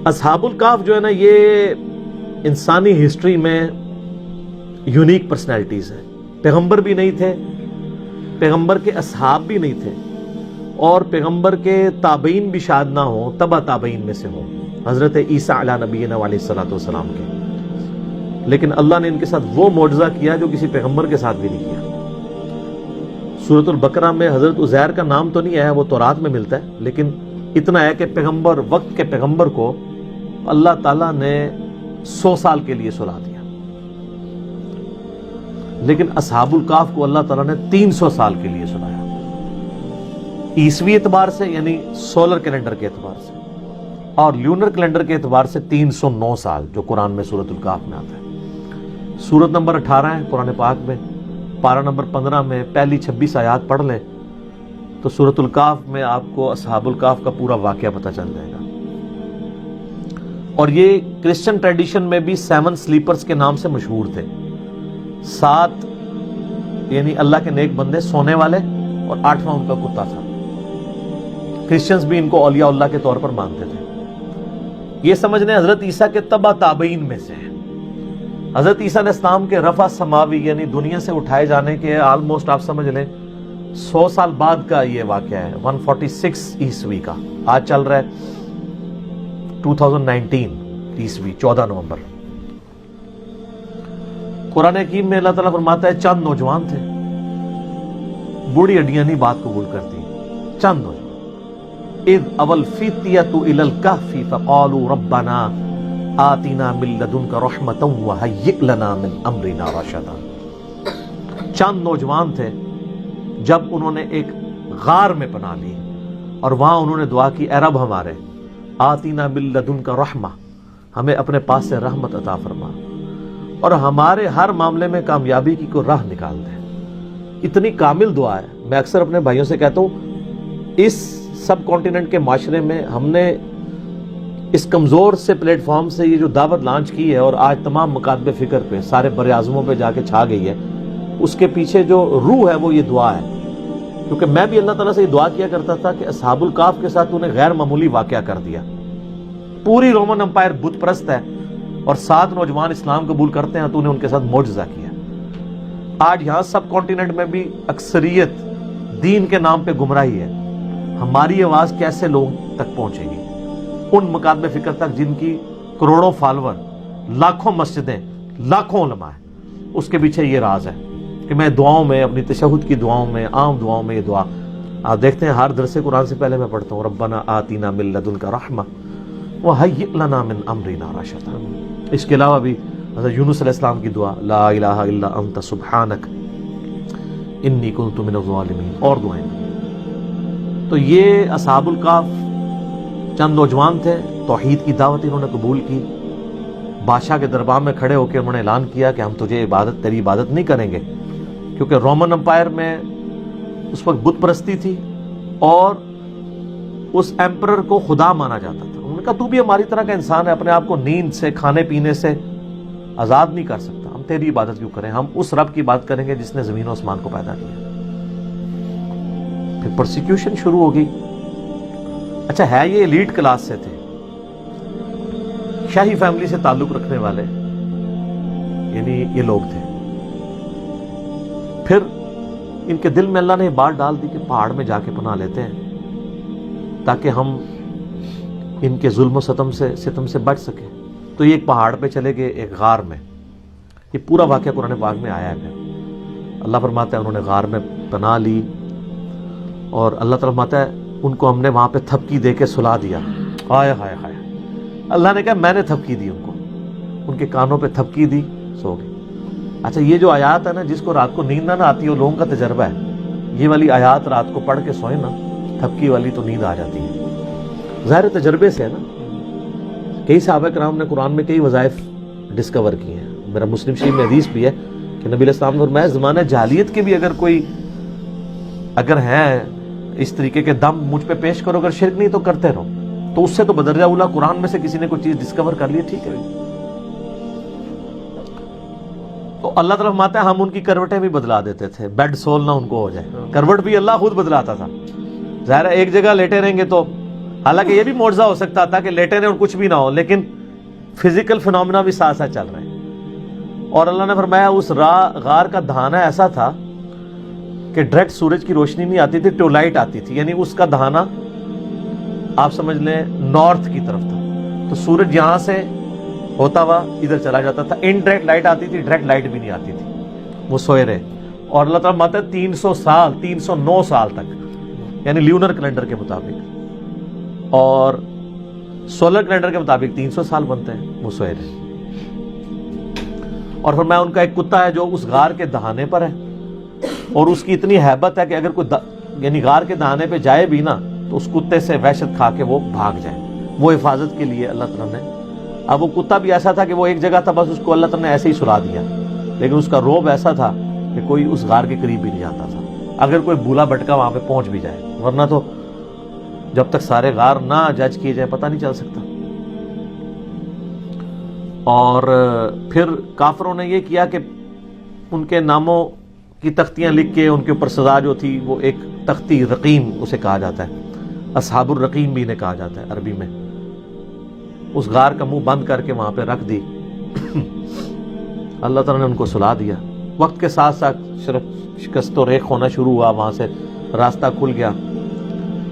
اصحاب الکہف جو ہے نا یہ انسانی ہسٹری میں یونیک پرسنالٹیز ہیں. پیغمبر بھی نہیں تھے, پیغمبر کے اصحاب بھی نہیں تھے, اور پیغمبر کے تابعین بھی شاید نہ ہوں, تبع تابعین میں سے ہوں, حضرت عیسیٰ علیہ نبینا علیہ الصلوۃ والسلام کے. لیکن اللہ نے ان کے ساتھ وہ معجزہ کیا جو کسی پیغمبر کے ساتھ بھی نہیں کیا. سورۃ البقرہ میں حضرت عزیر کا نام تو نہیں آیا, وہ تورات میں ملتا ہے, لیکن اتنا ہے کہ پیغمبر, وقت کے پیغمبر کو اللہ تعالیٰ نے 100 سال کے لیے سلا دیا. لیکن اصحاب الکہف کو اللہ تعالیٰ نے 300 سال کے لیے سلایا, عیسوی اعتبار سے یعنی سولر کیلنڈر کے اعتبار سے, اور لیونر کیلنڈر کے اعتبار سے 309 سال جو قرآن میں سورۃ الکہف میں آتا ہے. سورت نمبر 18 ہے قرآن پاک میں, پارہ نمبر 15 میں پہلی 26 آیات پڑھ لیں تو سورۃ الکہف میں آپ کو اصحاب الکہف کا پورا واقعہ پتہ چل جائے گا. اور یہ کرسچن ٹریڈیشن میں بھی 7 سلیپرز کے نام سے مشہور تھے. 7 یعنی اللہ کے نیک بندے سونے والے, اور 8واں ان کا کتا تھا. کرسچنز بھی ان کو اولیاء اللہ کے طور پر مانتے تھے. یہ سمجھنے حضرت عیسیٰ کے تبع تابعین میں سے ہیں. حضرت عیسیٰ علیہ السلام کے رفع سماوی یعنی دنیا سے اٹھائے جانے کے آلموسٹ آپ سمجھ لیں 100 سال بعد کا یہ واقعہ ہے, 146 عیسوی کا. آج چل رہا ہے 2019 عیسوی 14 نومبر. قرآن حکیم میں اللہ تعالیٰ فرماتا ہے چند نوجوان تھے, بوڑھی ہڈیاں نہیں بات قبول کرتی, چند نوجوان. اذ اول فتیۃ الی الکہف فقالوا ربنا آتنا من لدنک رحمۃ وہیئ لنا من امرنا رشدا. چند نوجوان تھے جب انہوں نے ایک غار میں پناہ لی اور وہاں انہوں نے دعا کی, اے رب ہمارے آتنا من لدنک رحمہ, ہمیں اپنے پاس سے رحمت عطا فرما اور ہمارے ہر معاملے میں کامیابی کی کوئی راہ نکال دے. اتنی کامل دعا ہے. میں اکثر اپنے بھائیوں سے کہتا ہوں اس سب کانٹیننٹ کے معاشرے میں ہم نے اس کمزور سے پلیٹ فارم سے یہ جو دعوت لانچ کی ہے اور آج تمام مکاتب فکر پہ سارے بر اعظموں پہ جا کے چھا گئی ہے, اس کے پیچھے جو روح ہے وہ یہ دعا ہے. کیونکہ میں بھی اللہ تعالیٰ سے یہ دعا کیا کرتا تھا کہ اصحاب الکہف کے ساتھ انہیں غیر معمولی واقعہ کر دیا. پوری رومن امپائر بت پرست ہے اور 7 نوجوان اسلام قبول کرتے ہیں تو انہیں ان کے ساتھ معجزہ کیا. آج یہاں سب کانٹیننٹ میں بھی اکثریت دین کے نام پہ گمراہی ہے. ہماری آواز کیسے لوگوں تک پہنچے گی؟ ان مکاتب فکر تک جن کی کروڑوں فالوور, لاکھوں مسجدیں, لاکھوں علماء ہیں. اس کے پیچھے یہ راز ہے کہ میں دعاؤں میں, اپنی تشہد کی دعاؤں میں, عام دعاؤں میں یہ دعا آپ دیکھتے ہیں ہر درس قرآن سے پہلے میں پڑھتا ہوں ربنا آتینا من لدنک رحمہ وہیئ لنا من امرنا رشدا. اس کے علاوہ بھی حضرت یونس علیہ السلام کی دعا لا الہ الا انت سبحانک انی کنت من الظالمین, اور دعائیں. تو یہ اصحاب الکہف چند نوجوان تھے, توحید کی دعوت انہوں نے قبول کی. بادشاہ کے دربار میں کھڑے ہو کے انہوں نے اعلان کیا کہ ہم تجھے تیری عبادت نہیں کریں گے, کیونکہ رومن امپائر میں اس وقت بت پرستی تھی اور اس ایمپرر کو خدا مانا جاتا تھا. انہوں نے کہا تو بھی ہماری طرح کا انسان ہے, اپنے آپ کو نیند سے, کھانے پینے سے آزاد نہیں کر سکتا, ہم تیری عبادت کیوں کریں, ہم اس رب کی بات کریں گے جس نے زمین و آسمان کو پیدا کیا. پھر پرسیکیوشن شروع ہو گئی. اچھا ہے یہ ایلیٹ کلاس سے تھے, شاہی فیملی سے تعلق رکھنے والے, یعنی یہ لوگ تھے. پھر ان کے دل میں اللہ نے بات ڈال دی کہ پہاڑ میں جا کے پناہ لیتے ہیں تاکہ ہم ان کے ظلم و ستم سے بچ سکیں. تو یہ ایک پہاڑ پہ چلے گئے, ایک غار میں. یہ پورا واقعہ قرآن پاک میں آیا ہے. اللہ فرماتا ہے انہوں نے غار میں پناہ لی اور اللہ تعالیٰ فرماتا ہے ان کو ہم نے وہاں پہ تھپکی دے کے سلا دیا. ہائے ہائے ہائے, اللہ نے کہا میں نے تھپکی دی ان کو, ان کے کانوں پہ تھپکی دی, سو گئے. اچھا یہ جو آیات ہے نا, جس کو رات کو نیند نہ آتی ہے وہ لوگوں کا تجربہ ہے. یہ والی آیات رات کو پڑھ کے سوئیں نا, تھپکی والی تو نیند آ جاتی ہے. ظاہر تجربے سے ہے نا. کئی صحابہ کرام نے قرآن میں کئی وظائف ڈسکور کیے ہیں. میرا مسلم شریف میں حدیث بھی ہے کہ نبی علیہ السلام نے فرمایا زمانہ جاہلیت کے بھی اگر ہیں اس طریقے کے دم مجھ پہ پیش کرو, اگر شرک نہیں تو کرتے رہو. تو اس سے تو بدرجہ اولا قرآن میں سے کسی نے کوئی چیز ڈسکور کر لی, ٹھیک ہے. تو اللہ تعالیٰ فرماتا ہے ہم ان کی کروٹیں بھی بدلا دیتے تھے, بیڈ سول نہ ان کو ہو جائے. کروٹ بھی اللہ خود بدلاتا تھا. ظاہر ہے ایک جگہ لیٹے رہیں گے تو حالانکہ یہ بھی معجزہ ہو سکتا تھا کہ لیٹے رہے اور کچھ بھی نہ ہو، لیکن فزیکل فنومینا بھی ساتھ ساتھ چل رہے ہیں۔ اور اللہ نے فرمایا اس غار کا دہانہ ایسا تھا کہ ڈائریکٹ سورج کی روشنی نہیں آتی تھی، ٹیو لائٹ آتی تھی، یعنی اس کا دہانہ آپ سمجھ لیں نارتھ کی طرف تھا، تو سورج یہاں سے ہوتا ہوا ادھر چلا جاتا تھا، انڈائریکٹ لائٹ آتی تھی، ڈائریکٹ لائٹ بھی نہیں آتی تھی، وہ سوئے رہے۔ اور اللہ تعالیٰ ماتا ہے 300 سال 309 سال تک، یعنی لیونر کیلنڈر کے مطابق، اور سولر کیلنڈر کے مطابق 300 سال بنتے ہیں، وہ سوئے رہے۔ اور فرمایا ان کا ایک کتا ہے جو اس غار کے دہانے پر ہے، اور اس کی اتنی ہیبت ہے کہ اگر کوئی یعنی غار کے دہانے پہ جائے بھی نا تو اس کتے سے وحشت کھا کے وہ بھاگ جائے، وہ حفاظت کے لیے اللہ تعالیٰ نے۔ اب وہ کتا بھی ایسا تھا کہ وہ ایک جگہ تھا، بس اس کو اللہ تعالیٰ نے ایسے ہی سلا دیا، لیکن اس کا روب ایسا تھا کہ کوئی اس غار کے قریب بھی نہیں جاتا تھا، اگر کوئی بھولا بھٹکا وہاں پہ پہنچ بھی جائے، ورنہ تو جب تک سارے غار نہ جج کیے جائے پتہ نہیں چل سکتا۔ اور پھر کافروں نے یہ کیا کہ ان کے ناموں کی تختیاں لکھ کے ان کے اوپر سزا جو تھی وہ ایک تختی رقیم اسے کہا جاتا ہے، اصحاب الرقیم بھی انہیں کہا جاتا ہے عربی میں، اس غار کا منہ بند کر کے وہاں پہ رکھ دی۔ اللہ تعالیٰ نے ان کو سلا دیا، وقت کے ساتھ ساتھ شکست و ریخ ہونا شروع ہوا، وہاں سے راستہ کھل گیا۔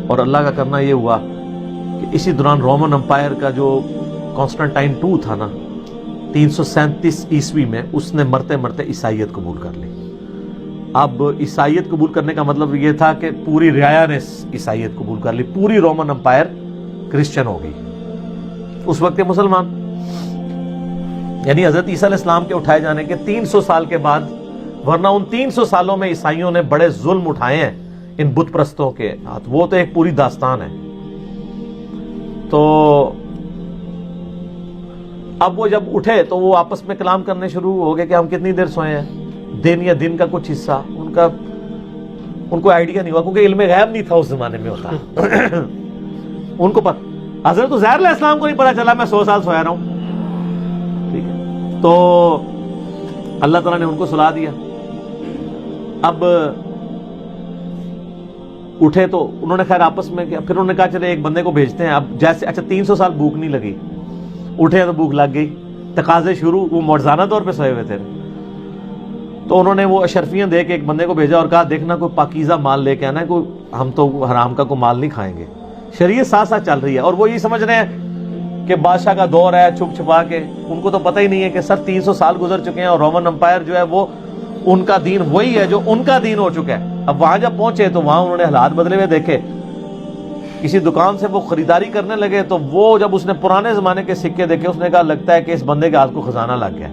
اور اللہ کا کرنا یہ ہوا کہ اسی دوران رومن امپائر کا جو کانسٹنٹائن II تھا نا 337 عیسوی میں، اس نے مرتے مرتے عیسائیت قبول کر لی۔ اب عیسائیت قبول کرنے کا مطلب یہ تھا کہ پوری رعایا نے عیسائیت قبول کر لی، پوری رومن امپائر کرسچن ہو گئی اس وقت کے مسلمان، یعنی حضرت عیسیٰ علیہ السلام کے اٹھائے جانے کے 300 سال کے بعد، ورنہ ان 300 سالوں میں عیسائیوں نے بڑے ظلم اٹھائے ہیں ان بت پرستوں کے ہاتھ، وہ تو ایک پوری داستان ہے۔ تو اب وہ جب اٹھے تو وہ آپس میں کلام کرنے شروع ہو گئے کہ ہم کتنی دیر سوئے ہیں، دن یا دن کا کچھ حصہ، ان کو آئیڈیا نہیں ہوا، کیونکہ علم غیب نہیں تھا اس زمانے میں ہوتا۔ ان کو حضرت عزیر علیہ السلام کو نہیں پتا چلا میں 100 سال سویا رہا ہوں، ٹھیک ہے، تو اللہ تعالیٰ نے ان کو سلا دیا۔ اب اٹھے تو انہوں نے خیر آپس میں کیا، پھر انہوں نے کہا چلے ایک بندے کو بھیجتے ہیں، اب جیسے اچھا 300 سال بھوک نہیں لگی، اٹھے تو بھوک لگ گئی، تقاضے شروع، وہ معجزانہ طور پہ سوئے ہوئے تھے، تو انہوں نے وہ اشرفیاں دے کے ایک بندے کو بھیجا اور کہا دیکھنا کوئی پاکیزہ مال لے کے آنا ہے، کوئی ہم تو حرام کا کوئی مال نہیں کھائیں گے۔ شریعت ساتھ ساتھ چل رہی ہے، اور وہ یہ سمجھ رہے ہیں کہ بادشاہ کا دور ہے چھپ چھپا کے، ان کو تو پتہ ہی نہیں ہے کہ سر 300 سال گزر چکے ہیں، اور رومن امپائر جو ہے وہ ان کا دین وہی ہے جو ان کا دین ہو چکا ہے۔ اب وہاں جب پہنچے تو وہاں انہوں نے حالات بدلے ہوئے دیکھے، کسی دکان سے وہ خریداری کرنے لگے تو وہ جب اس نے پرانے زمانے کے سکے دیکھے، اس نے کہا لگتا ہے کہ اس بندے کے ہاتھ کو خزانہ لگ گیا،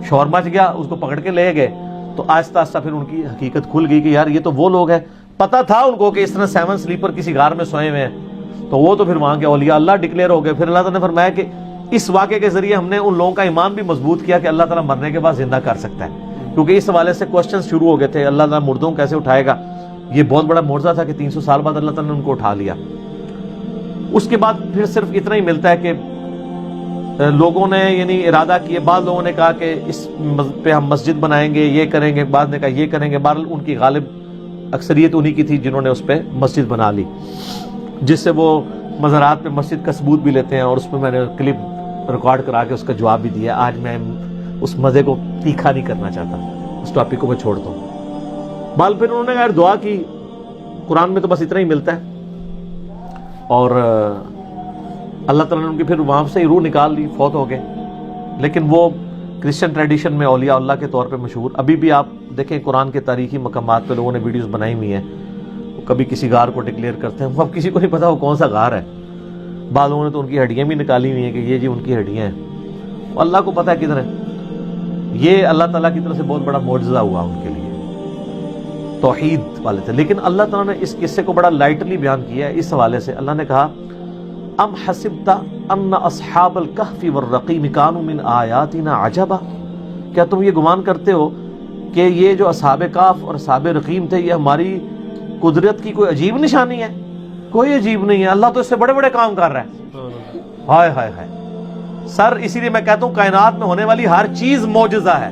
شور مچ گیا، اس کو پکڑ کے لے گئے۔ تو آہستہ آہستہ پھر ان کی حقیقت کھل گئی کہ یار یہ تو وہ لوگ ہیں، پتہ تھا ان کو کہ اس طرح 7 سلیپر کسی غار میں سوئے ہوئے ہیں، تو وہ تو پھر وہاں کے اولیاء اللہ ڈکلیئر ہو گئے۔ پھر اللہ تعالیٰ نے فرمایا کہ اس واقعے کے ذریعے ہم نے ان لوگوں کا ایمان بھی مضبوط کیا کہ اللہ تعالیٰ مرنے کے بعد زندہ کر سکتا ہے، کیونکہ اس حوالے سے کوسچنز شروع ہو گئے تھے، اللہ تعالیٰ مردوں کیسے اٹھائے گا، یہ بہت بڑا معجزہ تھا کہ 300 سال بعد اللہ تعالیٰ نے ان کو اٹھا لیا۔ اس کے بعد پھر صرف اتنا ہی ملتا ہے کہ لوگوں نے یعنی ارادہ کیے، بعض لوگوں نے کہا کہ اس پہ ہم مسجد بنائیں گے، یہ کریں گے، بعض نے کہا یہ کریں گے، بہرحال ان کی غالب اکثریت انہی کی تھی جنہوں نے اس پہ مسجد بنا لی، جس سے وہ مزارات پہ مسجد کا ثبوت بھی لیتے ہیں، اور اس پہ میں نے کلپ ریکارڈ کرا کے اس کا جواب بھی دیا۔ آج میں اس مزے کو تیکھا نہیں کرنا چاہتا، اس ٹاپک کو میں چھوڑتا ہوں۔ بال پھر انہوں نے کہا دعا کی، قرآن میں تو بس اتنا ہی ملتا ہے، اور اللہ تعالیٰ نے ان کی پھر وہاں سے ہی روح نکال لی، فوت ہو گئے۔ لیکن وہ کرسچن ٹریڈیشن میں اولیاء اللہ کے طور پہ مشہور، ابھی بھی آپ دیکھیں قرآن کے تاریخی مقامات پہ لوگوں نے ویڈیوز بنائی ہوئی ہیں، وہ کبھی کسی غار کو ڈکلیئر کرتے ہیں، وہ اب کسی کو نہیں پتا وہ کون سا غار ہے، بعض لوگوں نے تو ان کی ہڈیاں بھی نکالی ہوئی ہیں کہ یہ جی ان کی ہڈیاں ہیں، وہ اللہ کو پتہ ہے کدھر ہے۔ یہ اللہ تعالیٰ کی طرف سے بہت بڑا معجزہ ہوا ان کے لیے، توحید والے تھے۔ لیکن اللہ تعالیٰ نے اس قصے کو بڑا لائٹلی بیان کیا ہے اس حوالے سے، اللہ نے کہا ام حسبت ان اصحاب الکہف والرقیم کانوا من آیاتنا عجبا، کیا تم یہ گمان کرتے ہو کہ یہ جو اصحاب کہف اور اصحاب رقیم تھے یہ ہماری قدرت کی کوئی عجیب نشانی ہے؟ کوئی عجیب نہیں ہے، اللہ تو اس سے بڑے بڑے کام کر رہا ہے۔ ہائے ہائے ہائے سر، اسی لیے میں کہتا ہوں کائنات میں ہونے والی ہر چیز معجزہ ہے،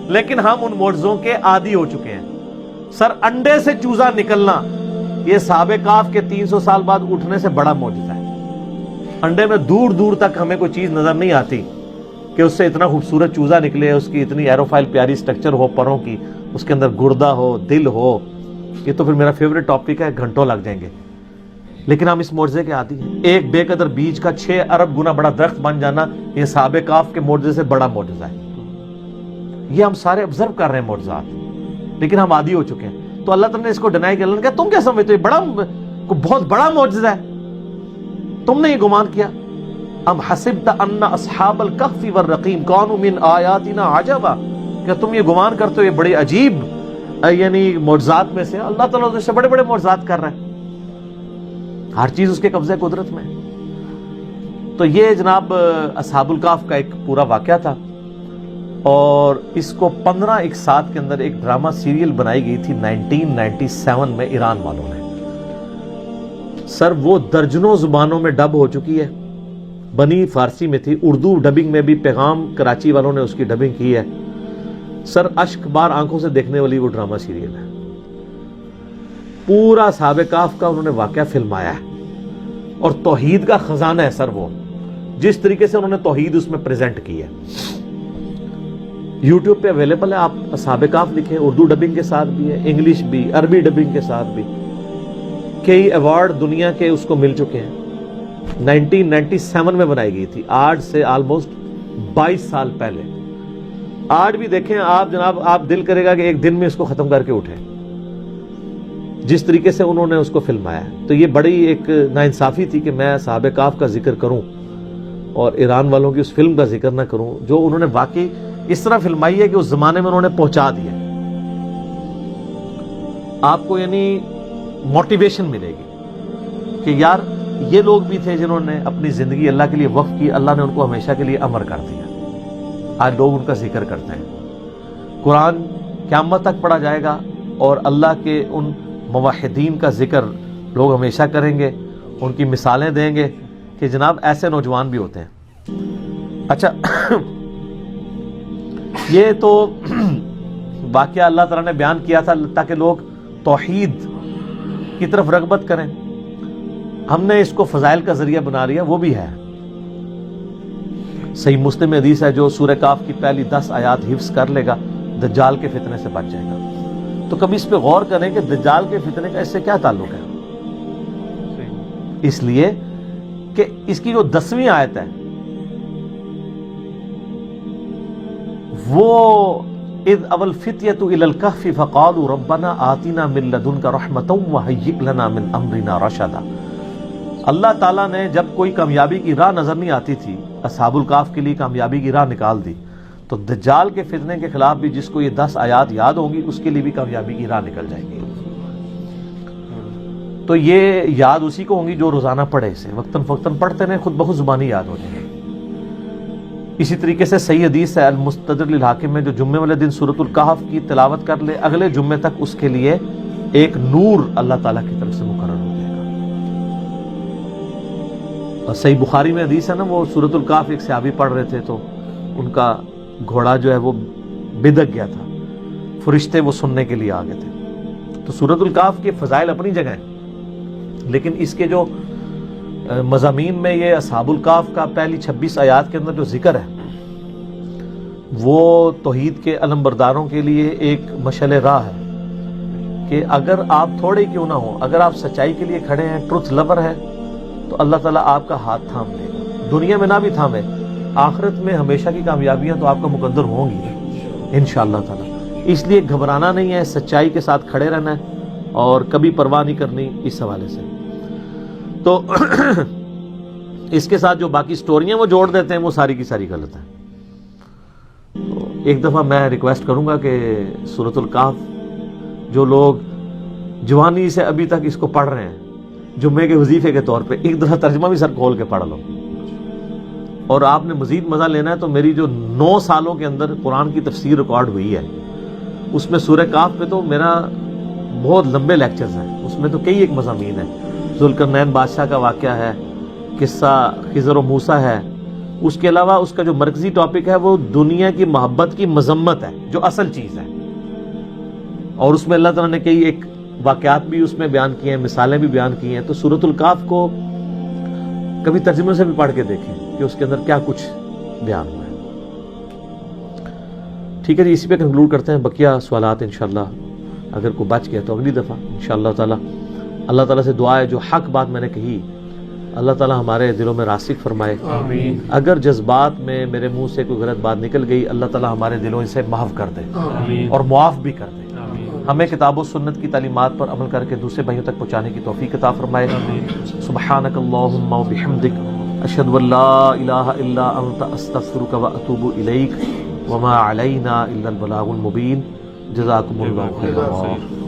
لیکن ہم ان معجزوں کے عادی ہو چکے ہیں۔ سر، انڈے سے چوزا نکلنا یہ اصحاب کہف کے 300 سال بعد اٹھنے سے بڑا معجزہ ہے۔ انڈے میں دور دور تک ہمیں کوئی چیز نظر نہیں آتی کہ اس سے اتنا خوبصورت چوزا نکلے، اس کی اتنی ایروفائل پیاری سٹرکچر ہو پروں کی، اس کے اندر گردہ ہو، دل ہو. یہ تو پھر میرا فیوریٹ ٹاپک ہے، گھنٹوں لگ جائیں گے. لیکن ہم اس معجزے کے عادی ہیں. ایک بے قدر بیج کا 6 ارب گنا بڑا درخت بن جانا، یہ اصحاب کہف کے معجزے سے بڑا معجزہ ہے. یہ ہم سارے آبزرو کر رہے ہیں معجزات، لیکن ہم عادی ہو چکے ہیں. تو اللہ تعالیٰ نے اس کو ڈینائی کیا. اللہ نے کہا تم کیا سمجھتے ہو یہ بہت بڑا معجزہ ہے؟ تم نے یہ گمان کیا؟ ام حسبت ان اصحاب الکہف والرقیم کانوا من آیاتنا عجبا، کہ تم یہ گمان کرتے ہو یہ بڑے عجیب یعنی معجزات میں سے؟ اللہ تعالیٰ اس سے بڑے بڑے معجزات کر رہا ہے. ہر چیز اس کے قبضہ قدرت میں. تو یہ جناب اصحاب الکہف کا ایک پورا واقعہ تھا، اور اس کو 15 ایک ساتھ کے اندر ایک ڈرامہ سیریل بنائی گئی تھی 1997 میں ایران والوں نے. سر وہ درجنوں زبانوں میں ڈب ہو چکی ہے. بنی فارسی میں تھی، اردو ڈبنگ میں بھی پیغام کراچی والوں نے اس کی ڈبنگ کی ہے. سر اشک بار آنکھوں سے دیکھنے والی وہ ڈرامہ سیریل ہے. پورا اصحاب کہف کا انہوں نے واقعہ فلمایا ہے، اور توحید کا خزانہ ہے سر وہ، جس طریقے سے انہوں نے توحید اس میں پریزنٹ کی ہے. یوٹیوب پہ اویلیبل ہے، آپ اصحاب کہف لکھیں، اردو ڈبنگ کے ساتھ بھی ہے، انگلش بھی، عربی ڈبنگ کے ساتھ بھی. کئی ایوارڈ دنیا کے اس کو مل چکے ہیں. 1997 میں بنائی گئی تھی، آج سے آلموسٹ 22 سال پہلے. آج بھی دیکھیں آپ جناب، آپ دل کرے گا کہ ایک دن میں اس کو ختم کر کے اٹھیں، جس طریقے سے انہوں نے اس کو فلمایا. تو یہ بڑی ایک ناانصافی تھی کہ میں اصحاب کہف کا ذکر کروں اور ایران والوں کی اس فلم کا ذکر نہ کروں، جو انہوں نے واقعی اس طرح فلمائی ہے کہ اس زمانے میں انہوں نے پہنچا دیا. آپ کو یعنی موٹیویشن ملے گی کہ یار یہ لوگ بھی تھے جنہوں نے اپنی زندگی اللہ کے لیے وقف کی، اللہ نے ان کو ہمیشہ کے لیے امر کر دیا. آج لوگ ان کا ذکر کرتے ہیں. قرآن قیامت تک پڑھا جائے گا، اور اللہ کے ان موحدین کا ذکر لوگ ہمیشہ کریں گے، ان کی مثالیں دیں گے کہ جناب ایسے نوجوان بھی ہوتے ہیں. اچھا یہ تو واقعہ اللہ تعالیٰ نے بیان کیا تھا تاکہ لوگ توحید کی طرف رغبت کریں. ہم نے اس کو فضائل کا ذریعہ بنا لیا، وہ بھی ہے. صحیح مسلم حدیث ہے، جو سورہ کہف کی پہلی 10 آیات حفظ کر لے گا دجال کے فتنے سے بچ جائے گا. تو کبھی اس پہ غور کریں کہ دجال کے فتنے کا اس سے کیا تعلق ہے. اس لیے کہ اس کی جو 10ویں آیت ہے وہ اذ اول فتیۃ الی الکہف فقالوا ربنا آتنا من لدنک رحمۃ وہیئ لنا من امرنا رشدا. اللہ تعالیٰ نے جب کوئی کامیابی کی راہ نظر نہیں آتی تھی، اصحاب الکہف کے لیے کامیابی کی راہ نکال دی. تو دجال کے فتنے کے خلاف بھی جس کو یہ 10 آیات یاد ہوں گی، اس کے لیے بھی کامیابی کی راہ نکل جائے گی. تو یہ یاد اسی کو ہوں گی جو روزانہ پڑھے، اسے وقتاً فوقتاً پڑھتے رہیں، خود بخود زبانی یاد ہو جائیں گے. اسی طریقے سے صحیح حدیث ہے المستدرک للحاکم میں، جو جمعے والے دن سورۃ الکہف کی تلاوت کر لے، اگلے جمعے تک اس کے لیے ایک نور اللہ تعالیٰ کی طرف سے مقرر ہو جائے گا. اور صحیح بخاری میں حدیث ہے نا، وہ سورۃ الکہف ایک صحابی پڑھ رہے تھے تو ان کا گھوڑا جو ہے وہ بدک گیا تھا، فرشتے وہ سننے کے لیے آ گئے تھے. تو سورۃ الکہف کے فضائل اپنی جگہ ہیں، لیکن اس کے جو مضامین میں یہ اصحاب الکہف کا پہلی 26 آیات کے اندر جو ذکر ہے، وہ توحید کے علمبرداروں کے لیے ایک مشعل راہ ہے کہ اگر آپ تھوڑے کیوں نہ ہوں، اگر آپ سچائی کے لیے کھڑے ہیں، ٹروتھ لور ہے، تو اللہ تعالیٰ آپ کا ہاتھ تھام لے گا. دنیا میں نہ بھی تھامے، آخرت میں ہمیشہ کی کامیابیاں تو آپ کا مقدر ہوں گی انشاءاللہ تعالیٰ. اس لیے گھبرانا نہیں ہے، سچائی کے ساتھ کھڑے رہنا ہے اور کبھی پرواہ نہیں کرنی اس حوالے سے. تو اس کے ساتھ جو باقی سٹوریاں وہ جوڑ دیتے ہیں، وہ ساری کی ساری غلط ہیں. تو ایک دفعہ میں ریکویسٹ کروں گا کہ سورۃ الکہف جو لوگ جوانی سے ابھی تک اس کو پڑھ رہے ہیں جمعے کے وظیفے کے طور پہ، ایک دفعہ ترجمہ بھی سر کھول کے پڑھ لو. اور آپ نے مزید مزہ لینا ہے تو میری جو 9 سالوں کے اندر قرآن کی تفسیر ریکارڈ ہوئی ہے، اس میں سورہ کہف پہ تو میرا بہت لمبے لیکچرز ہیں. اس میں تو کئی ایک مضامین ہیں. ذوالقرنین بادشاہ کا واقعہ ہے، قصہ خضر و موسیٰ ہے. اس کے علاوہ اس کا جو مرکزی ٹاپک ہے وہ دنیا کی محبت کی مذمت ہے، جو اصل چیز ہے. اور اس میں اللہ تعالیٰ نے کئی ایک واقعات بھی اس میں بیان کیے ہیں، مثالیں بھی بیان کی ہیں. تو سورۃ الکہف کو کبھی ترجمے سے بھی پڑھ کے دیکھیں کہ اس کے اندر کیا کچھ بیان ہوا ہے. ٹھیک ہے جی, اسی پہ کنکلوڈ کرتے ہیں. بقیہ سوالات انشاءاللہ اگر کوئی بچ گیا تو اگلی دفعہ انشاءاللہ تعالی. اللہ تعالیٰ سے دعا ہے جو حق بات میں نے کہی اللہ تعالیٰ ہمارے دلوں میں راسخ فرمائے. آمین. اگر جذبات میں میرے منہ سے کوئی غلط بات نکل گئی اللہ تعالیٰ ہمارے دلوں سے محو کر دے آمین. اور معاف بھی کر دے. آمین. ہمیں کتاب و سنت کی تعلیمات پر عمل کر کے دوسرے بھائیوں تک پہنچانے کی توفیق عطا فرمائے. سبحانک اللہم و بحمدک اشہد ان لا الہ الا انت استغفرک و اتوب الیک وما علینا الا البلاغ المبین. جزاکم اللہ خیرا.